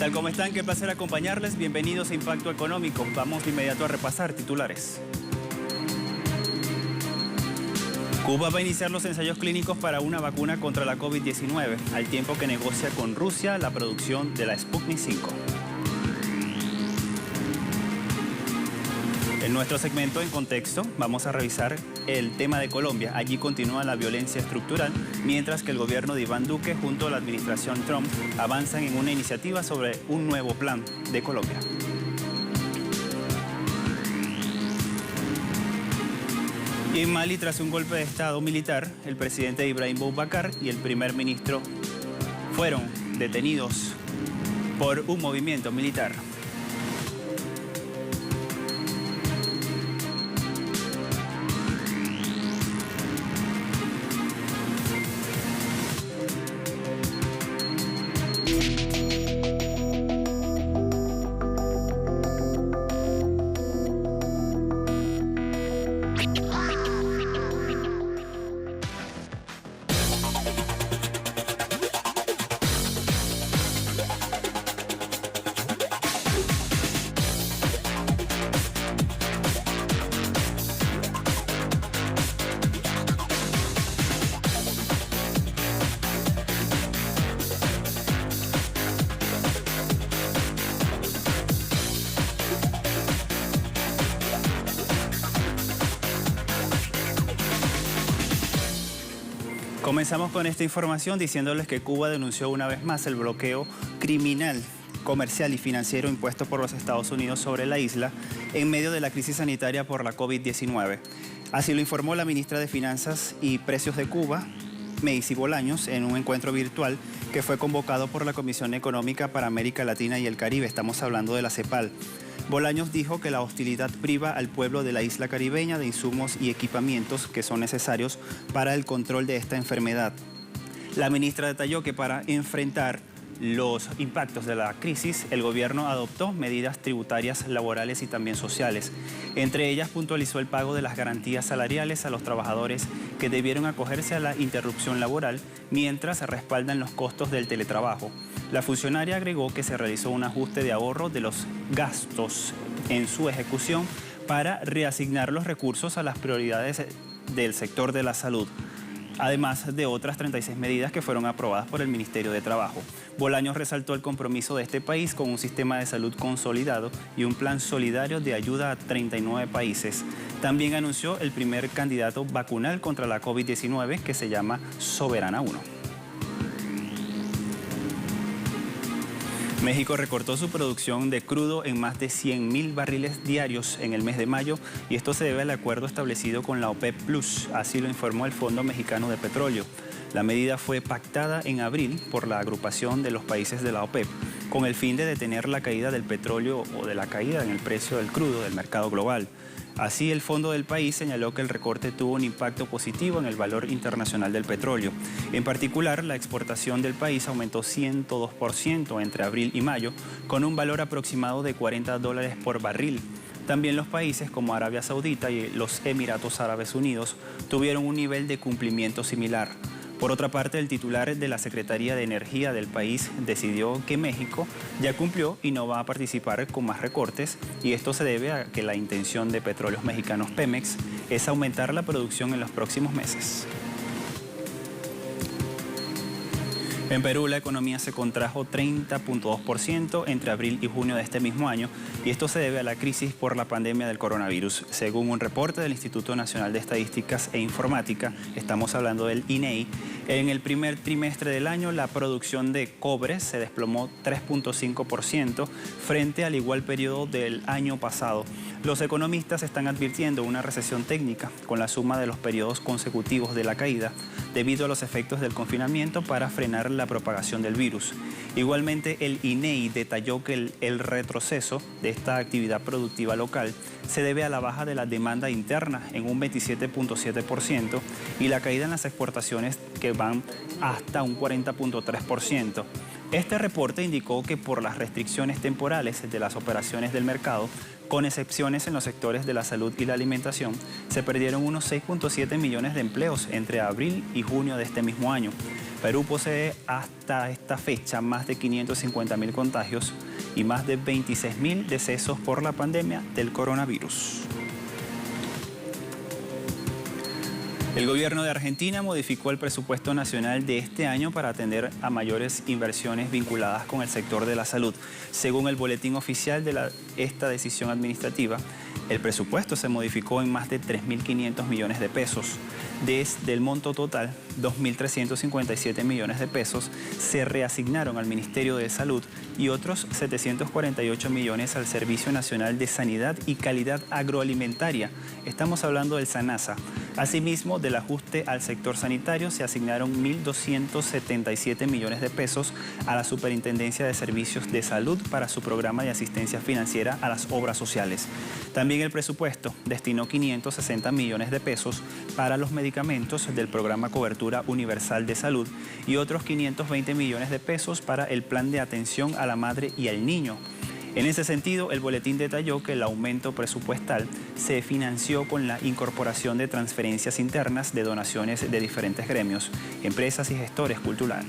tal? ¿Cómo están? Qué placer acompañarles. Bienvenidos a Impacto Económico. Vamos de inmediato a repasar titulares. Cuba va a iniciar los ensayos clínicos para una vacuna contra la COVID-19, al tiempo que negocia con Rusia la producción de la Sputnik 5. En nuestro segmento En Contexto vamos a revisar el tema de Colombia. Allí continúa la violencia estructural, mientras que el gobierno de Iván Duque junto a la administración Trump avanzan en una iniciativa sobre un nuevo plan de Colombia. Y en Mali, tras un golpe de estado militar, el presidente Ibrahim Boubacar y el primer ministro fueron detenidos por un movimiento militar. Comenzamos con esta información diciéndoles que Cuba denunció una vez más el bloqueo criminal, comercial y financiero impuesto por los Estados Unidos sobre la isla en medio de la crisis sanitaria por la COVID-19. Así lo informó la ministra de Finanzas y Precios de Cuba, Meisy Bolaños, en un encuentro virtual que fue convocado por la Comisión Económica para América Latina y el Caribe. Estamos hablando de la CEPAL. Bolaños dijo que la hostilidad priva al pueblo de la isla caribeña de insumos y equipamientos que son necesarios para el control de esta enfermedad. La ministra detalló que para enfrentar los impactos de la crisis, el gobierno adoptó medidas tributarias, laborales y también sociales. Entre ellas puntualizó el pago de las garantías salariales a los trabajadores que debieron acogerse a la interrupción laboral mientras respaldan los costos del teletrabajo. La funcionaria agregó que se realizó un ajuste de ahorro de los gastos en su ejecución para reasignar los recursos a las prioridades del sector de la salud, además de otras 36 medidas que fueron aprobadas por el Ministerio de Trabajo. Bolaños resaltó el compromiso de este país con un sistema de salud consolidado y un plan solidario de ayuda a 39 países. También anunció el primer candidato vacunal contra la COVID-19 que se llama Soberana 1. México recortó su producción de crudo en más de 100.000 barriles diarios en el mes de mayo y esto se debe al acuerdo establecido con la OPEP+, así lo informó el Fondo Mexicano de Petróleo. La medida fue pactada en abril por la agrupación de los países de la OPEP con el fin de detener la caída del petróleo o de la caída en el precio del crudo del mercado global. Así, el fondo del país señaló que el recorte tuvo un impacto positivo en el valor internacional del petróleo. En particular, la exportación del país aumentó 102% entre abril y mayo, con un valor aproximado de $40 por barril. También los países como Arabia Saudita y los Emiratos Árabes Unidos tuvieron un nivel de cumplimiento similar. Por otra parte, el titular de la Secretaría de Energía del país decidió que México ya cumplió y no va a participar con más recortes, y esto se debe a que la intención de Petróleos Mexicanos Pemex es aumentar la producción en los próximos meses. En Perú, la economía se contrajo 30.2% entre abril y junio de este mismo año, y esto se debe a la crisis por la pandemia del coronavirus. Según un reporte del Instituto Nacional de Estadísticas e Informática, estamos hablando del INEI, en el primer trimestre del año la producción de cobre se desplomó 3.5% frente al igual periodo del año pasado. Los economistas están advirtiendo una recesión técnica con la suma de los periodos consecutivos de la caída debido a los efectos del confinamiento para frenar la propagación del virus. Igualmente, el INEI detalló que el retroceso de esta actividad productiva local se debe a la baja de la demanda interna en un 27.7% y la caída en las exportaciones que van hasta un 40.3%. Este reporte indicó que por las restricciones temporales de las operaciones del mercado, con excepciones en los sectores de la salud y la alimentación, se perdieron unos 6.7 millones de empleos entre abril y junio de este mismo año. Perú posee hasta esta fecha más de 550.000 contagios y más de 26.000 decesos por la pandemia del coronavirus. El gobierno de Argentina modificó el presupuesto nacional de este año para atender a mayores inversiones vinculadas con el sector de la salud. Según el boletín oficial de esta decisión administrativa, el presupuesto se modificó en más de 3.500 millones de pesos. Desde el monto total, 2.357 millones de pesos se reasignaron al Ministerio de Salud y otros 748 millones al Servicio Nacional de Sanidad y Calidad Agroalimentaria. Estamos hablando del SANASA. Asimismo, del ajuste al sector sanitario se asignaron 1.277 millones de pesos a la Superintendencia de Servicios de Salud para su programa de asistencia financiera a las obras sociales. También el presupuesto destinó 560 millones de pesos para los medicamentos del programa Cobertura Universal de Salud y otros 520 millones de pesos para el plan de atención a la madre y al niño. En ese sentido, el boletín detalló que el aumento presupuestal se financió con la incorporación de transferencias internas de donaciones de diferentes gremios, empresas y gestores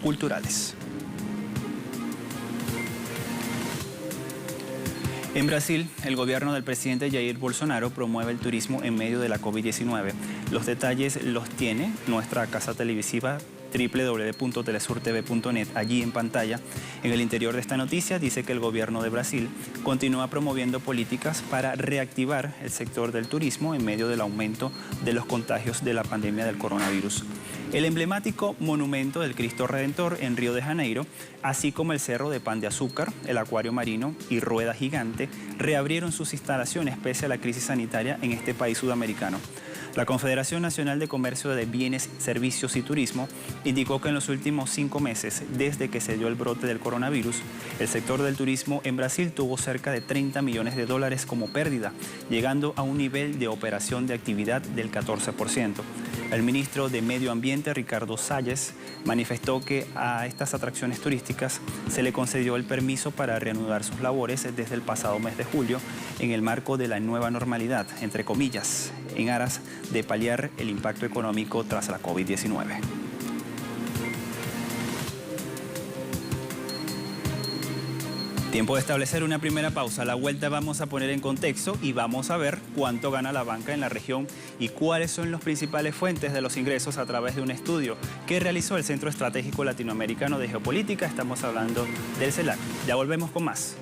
culturales. En Brasil, el gobierno del presidente Jair Bolsonaro promueve el turismo en medio de la COVID-19. Los detalles los tiene nuestra casa televisiva www.telesurtv.net. Allí en pantalla, en el interior de esta noticia, dice que el gobierno de Brasil continúa promoviendo políticas para reactivar el sector del turismo en medio del aumento de los contagios de la pandemia del coronavirus. El emblemático monumento del Cristo Redentor en Río de Janeiro, así como el Cerro de Pan de Azúcar, el Acuario Marino y Rueda Gigante, reabrieron sus instalaciones pese a la crisis sanitaria en este país sudamericano. La Confederación Nacional de Comercio de Bienes, Servicios y Turismo indicó que en los últimos 5 meses, desde que se dio el brote del coronavirus, el sector del turismo en Brasil tuvo cerca de 30 millones de dólares como pérdida, llegando a un nivel de operación de actividad del 14%. El ministro de Medio Ambiente, Ricardo Salles, manifestó que a estas atracciones turísticas se le concedió el permiso para reanudar sus labores desde el pasado mes de julio en el marco de la nueva normalidad, entre comillas, en aras de paliar el impacto económico tras la COVID-19. Tiempo de establecer una primera pausa. A la vuelta vamos a poner en contexto y vamos a ver cuánto gana la banca en la región y cuáles son las principales fuentes de los ingresos a través de un estudio que realizó el Centro Estratégico Latinoamericano de Geopolítica. Estamos hablando del CELAC. Ya volvemos con más.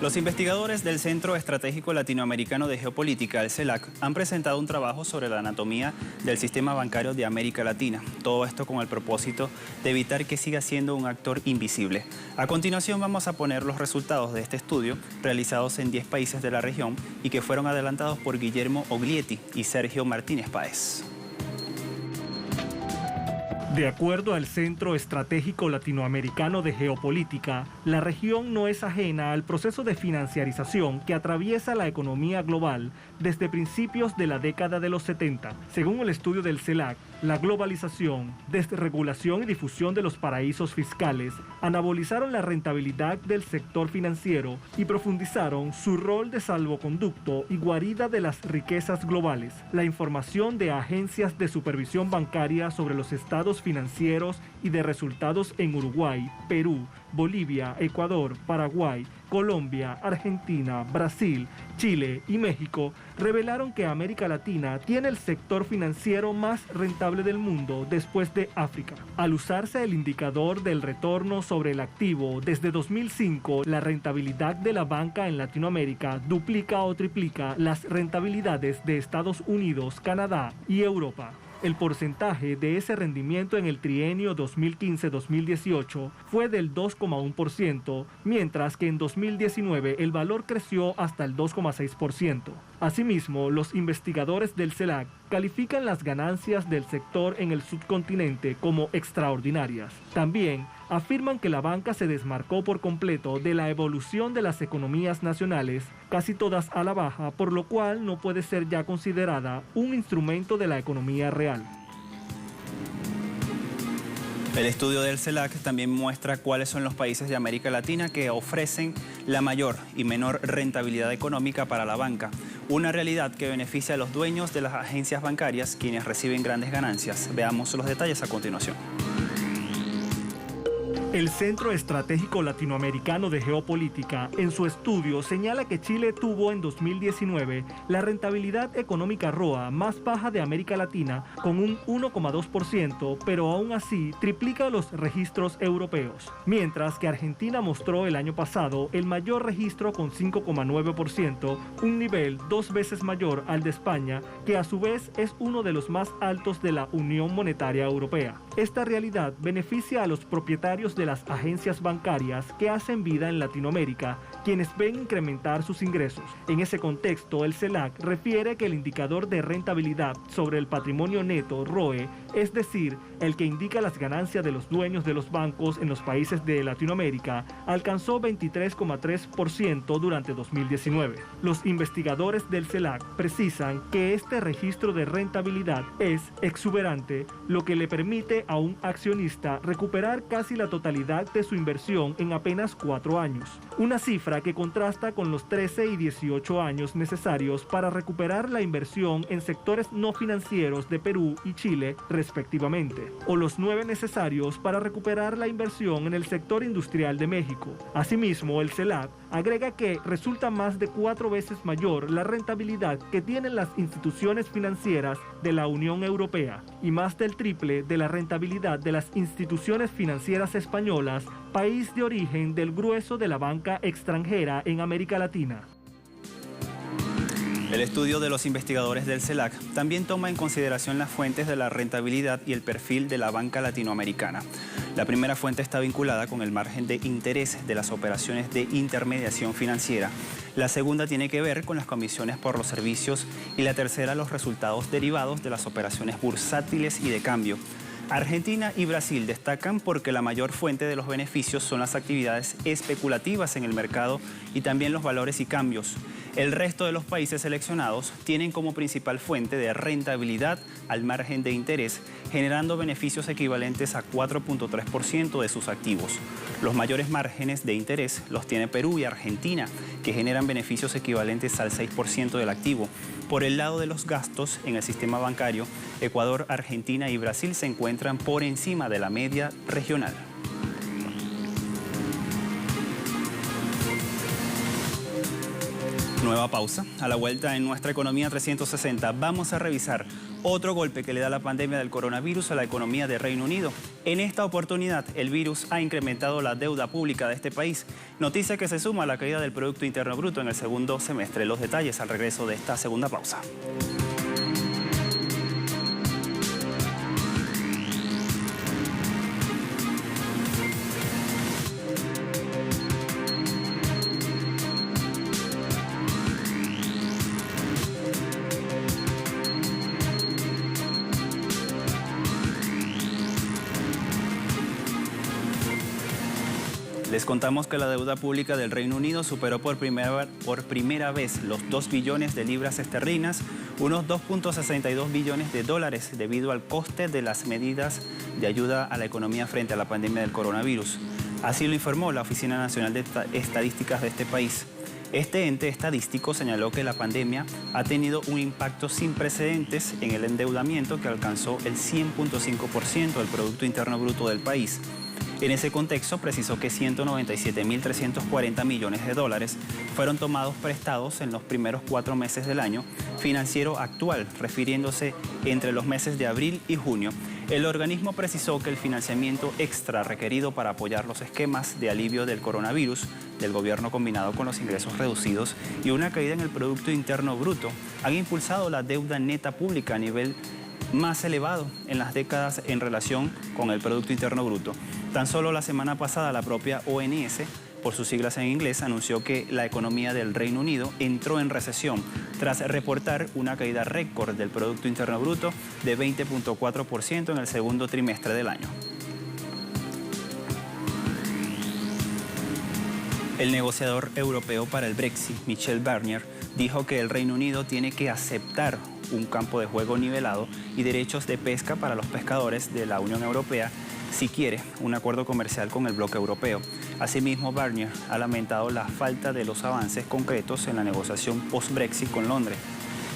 Los investigadores del Centro Estratégico Latinoamericano de Geopolítica, el CELAC, han presentado un trabajo sobre la anatomía del sistema bancario de América Latina. Todo esto con el propósito de evitar que siga siendo un actor invisible. A continuación vamos a poner los resultados de este estudio, realizados en 10 países de la región y que fueron adelantados por Guillermo Oglietti y Sergio Martínez Páez. De acuerdo al Centro Estratégico Latinoamericano de Geopolítica, la región no es ajena al proceso de financiarización que atraviesa la economía global desde principios de la década de los 70. Según el estudio del CELAC, la globalización, desregulación y difusión de los paraísos fiscales anabolizaron la rentabilidad del sector financiero y profundizaron su rol de salvoconducto y guarida de las riquezas globales. La información de agencias de supervisión bancaria sobre los estados financieros y de resultados en Uruguay, Perú, Bolivia, Ecuador, Paraguay, Colombia, Argentina, Brasil, Chile y México revelaron que América Latina tiene el sector financiero más rentable del mundo después de África. Al usarse el indicador del retorno sobre el activo, desde 2005 la rentabilidad de la banca en Latinoamérica duplica o triplica las rentabilidades de Estados Unidos, Canadá y Europa. El porcentaje de ese rendimiento en el trienio 2015-2018 fue del 2,1%, mientras que en 2019 el valor creció hasta el 2,6%. Asimismo, los investigadores del CELAC califican las ganancias del sector en el subcontinente como extraordinarias. También afirman que la banca se desmarcó por completo de la evolución de las economías nacionales, casi todas a la baja, por lo cual no puede ser ya considerada un instrumento de la economía real. El estudio del CELAC también muestra cuáles son los países de América Latina que ofrecen la mayor y menor rentabilidad económica para la banca, una realidad que beneficia a los dueños de las agencias bancarias, quienes reciben grandes ganancias. Veamos los detalles a continuación. El Centro Estratégico Latinoamericano de Geopolítica, en su estudio, señala que Chile tuvo en 2019 la rentabilidad económica ROA más baja de América Latina, con un 1,2%, pero aún así triplica los registros europeos. Mientras que Argentina mostró el año pasado el mayor registro con 5,9%, un nivel 2 veces mayor al de España, que a su vez es uno de los más altos de la Unión Monetaria Europea. Esta realidad beneficia a los propietarios de las agencias bancarias que hacen vida en Latinoamérica, quienes ven incrementar sus ingresos. En ese contexto, el CELAC refiere que el indicador de rentabilidad sobre el patrimonio neto, ROE, es decir, el que indica las ganancias de los dueños de los bancos en los países de Latinoamérica, alcanzó 23,3% durante 2019. Los investigadores del CELAC precisan que este registro de rentabilidad es exuberante, lo que le permite a un accionista recuperar casi la totalidad de su inversión en apenas 4 años. Una cifra que contrasta con los 13 y 18 años necesarios para recuperar la inversión en sectores no financieros de Perú y Chile, respectivamente, o los 9 necesarios para recuperar la inversión en el sector industrial de México. Asimismo, el CELAC agrega que resulta más de 4 veces mayor la rentabilidad que tienen las instituciones financieras de la Unión Europea y más del triple de la rentabilidad de las instituciones financieras españolas, país de origen del grueso de la banca extranjera en América Latina. El estudio de los investigadores del CELAC también toma en consideración las fuentes de la rentabilidad y el perfil de la banca latinoamericana. La primera fuente está vinculada con el margen de interés de las operaciones de intermediación financiera. La segunda tiene que ver con las comisiones por los servicios y la tercera los resultados derivados de las operaciones bursátiles y de cambio. Argentina y Brasil destacan porque la mayor fuente de los beneficios son las actividades especulativas en el mercado y también los valores y cambios. El resto de los países seleccionados tienen como principal fuente de rentabilidad al margen de interés, generando beneficios equivalentes a 4,3% de sus activos. Los mayores márgenes de interés los tiene Perú y Argentina, que generan beneficios equivalentes al 6% del activo. Por el lado de los gastos en el sistema bancario, Ecuador, Argentina y Brasil se encuentran por encima de la media regional. Nueva pausa. A la vuelta en nuestra economía 360 vamos a revisar otro golpe que le da la pandemia del coronavirus a la economía de Reino Unido. En esta oportunidad, el virus ha incrementado la deuda pública de este país, noticia que se suma a la caída del Producto Interno Bruto en el segundo semestre. Los detalles al regreso de esta segunda pausa. Les contamos que la deuda pública del Reino Unido superó por primera vez los 2 billones de libras esterlinas, unos 2,62 billones de dólares, debido al coste de las medidas de ayuda a la economía frente a la pandemia del coronavirus. Así lo informó la Oficina Nacional de Estadísticas de este país. Este ente estadístico señaló que la pandemia ha tenido un impacto sin precedentes en el endeudamiento, que alcanzó el 100,5% del Producto Interno Bruto del país. En ese contexto, precisó que 197.340 millones de dólares fueron tomados prestados en los primeros 4 meses del año financiero actual, refiriéndose entre los meses de abril y junio. El organismo precisó que el financiamiento extra requerido para apoyar los esquemas de alivio del coronavirus del gobierno combinado con los ingresos reducidos y una caída en el Producto Interno Bruto han impulsado la deuda neta pública a nivel más elevado en las décadas en relación con el Producto Interno Bruto. Tan solo la semana pasada la propia ONS, por sus siglas en inglés, anunció que la economía del Reino Unido entró en recesión tras reportar una caída récord del Producto Interno Bruto de 20.4% en el segundo trimestre del año. El negociador europeo para el Brexit, Michel Barnier, dijo que el Reino Unido tiene que aceptar un campo de juego nivelado y derechos de pesca para los pescadores de la Unión Europea si quiere un acuerdo comercial con el bloque europeo. Asimismo, Barnier ha lamentado la falta de los avances concretos en la negociación post-Brexit con Londres,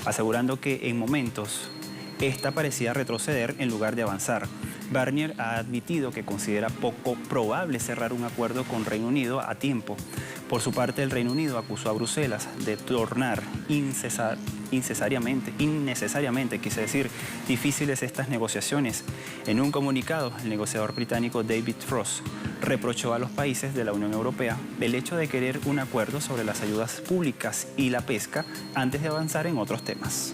asegurando que en momentos esta parecía retroceder en lugar de avanzar. Barnier ha admitido que considera poco probable cerrar un acuerdo con Reino Unido a tiempo. Por su parte, el Reino Unido acusó a Bruselas de tornar innecesariamente, difíciles estas negociaciones. En un comunicado, el negociador británico David Frost reprochó a los países de la Unión Europea el hecho de querer un acuerdo sobre las ayudas públicas y la pesca antes de avanzar en otros temas.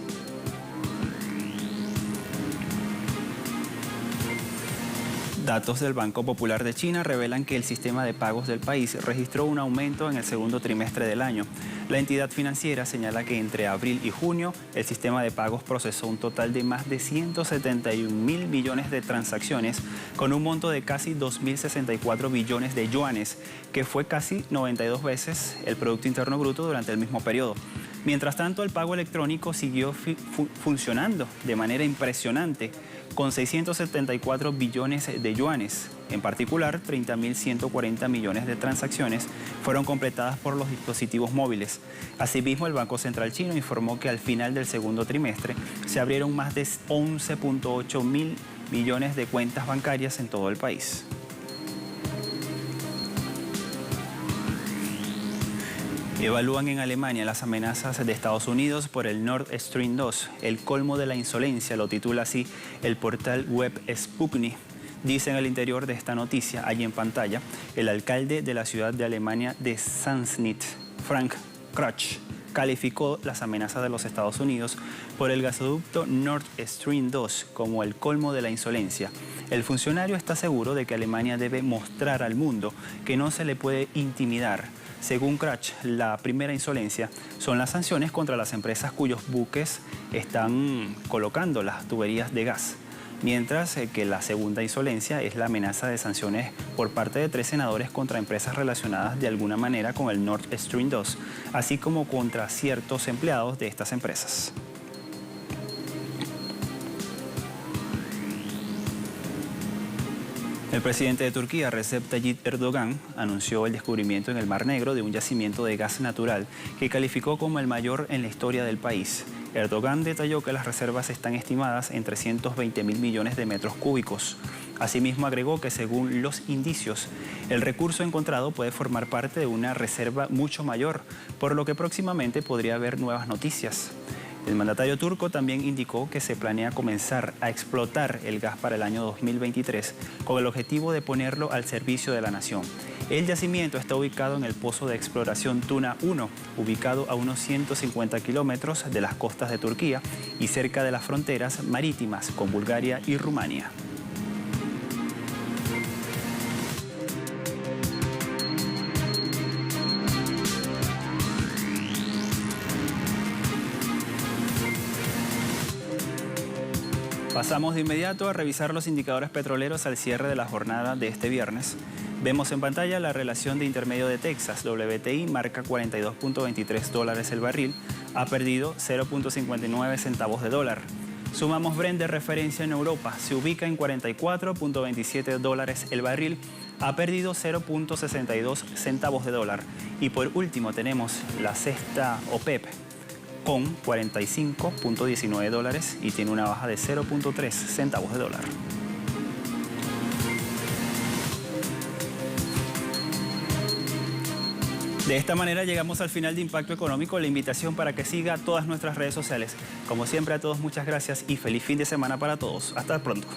Datos del Banco Popular de China revelan que el sistema de pagos del país registró un aumento en el segundo trimestre del año. La entidad financiera señala que entre abril y junio el sistema de pagos procesó un total de más de 171.000 millones de transacciones con un monto de casi 2.064 billones de yuanes, que fue casi 92 veces el Producto Interno Bruto durante el mismo periodo. Mientras tanto, el pago electrónico siguió funcionando de manera impresionante, con 674 billones de yuanes. En particular, 30.140 millones de transacciones fueron completadas por los dispositivos móviles. Asimismo, el Banco Central chino informó que al final del segundo trimestre se abrieron más de 11.8 mil millones de cuentas bancarias en todo el país. Evalúan en Alemania las amenazas de Estados Unidos por el Nord Stream 2. El colmo de la insolencia, lo titula así el portal web Sputnik. Dice en el interior de esta noticia, allí en pantalla, el alcalde de la ciudad de Alemania de Sassnitz, Frank Krach, calificó las amenazas de los Estados Unidos por el gasoducto Nord Stream 2 como el colmo de la insolencia. El funcionario está seguro de que Alemania debe mostrar al mundo que no se le puede intimidar. Según Krach, la primera insolencia son las sanciones contra las empresas cuyos buques están colocando las tuberías de gas, mientras que la segunda insolencia es la amenaza de sanciones por parte de 3 senadores contra empresas relacionadas de alguna manera con el Nord Stream 2, así como contra ciertos empleados de estas empresas. El presidente de Turquía, Recep Tayyip Erdogan, anunció el descubrimiento en el Mar Negro de un yacimiento de gas natural que calificó como el mayor en la historia del país. Erdogan detalló que las reservas están estimadas en 320.000 millones de metros cúbicos. Asimismo, agregó que según los indicios, el recurso encontrado puede formar parte de una reserva mucho mayor, por lo que próximamente podría haber nuevas noticias. El mandatario turco también indicó que se planea comenzar a explotar el gas para el año 2023 con el objetivo de ponerlo al servicio de la nación. El yacimiento está ubicado en el pozo de exploración Tuna 1, ubicado a unos 150 kilómetros de las costas de Turquía y cerca de las fronteras marítimas con Bulgaria y Rumania. Pasamos de inmediato a revisar los indicadores petroleros al cierre de la jornada de este viernes. Vemos en pantalla la relación de intermedio de Texas. WTI marca $42.23 el barril, ha perdido 0.59 centavos de dólar. Sumamos Brent de referencia en Europa, se ubica en $44.27 el barril, ha perdido 0.62 centavos de dólar. Y por último tenemos la cesta OPEP, con $45.19 y tiene una baja de 0.3 centavos de dólar. De esta manera llegamos al final de Impacto Económico, la invitación para que siga todas nuestras redes sociales. Como siempre, a todos muchas gracias y feliz fin de semana para todos. Hasta pronto.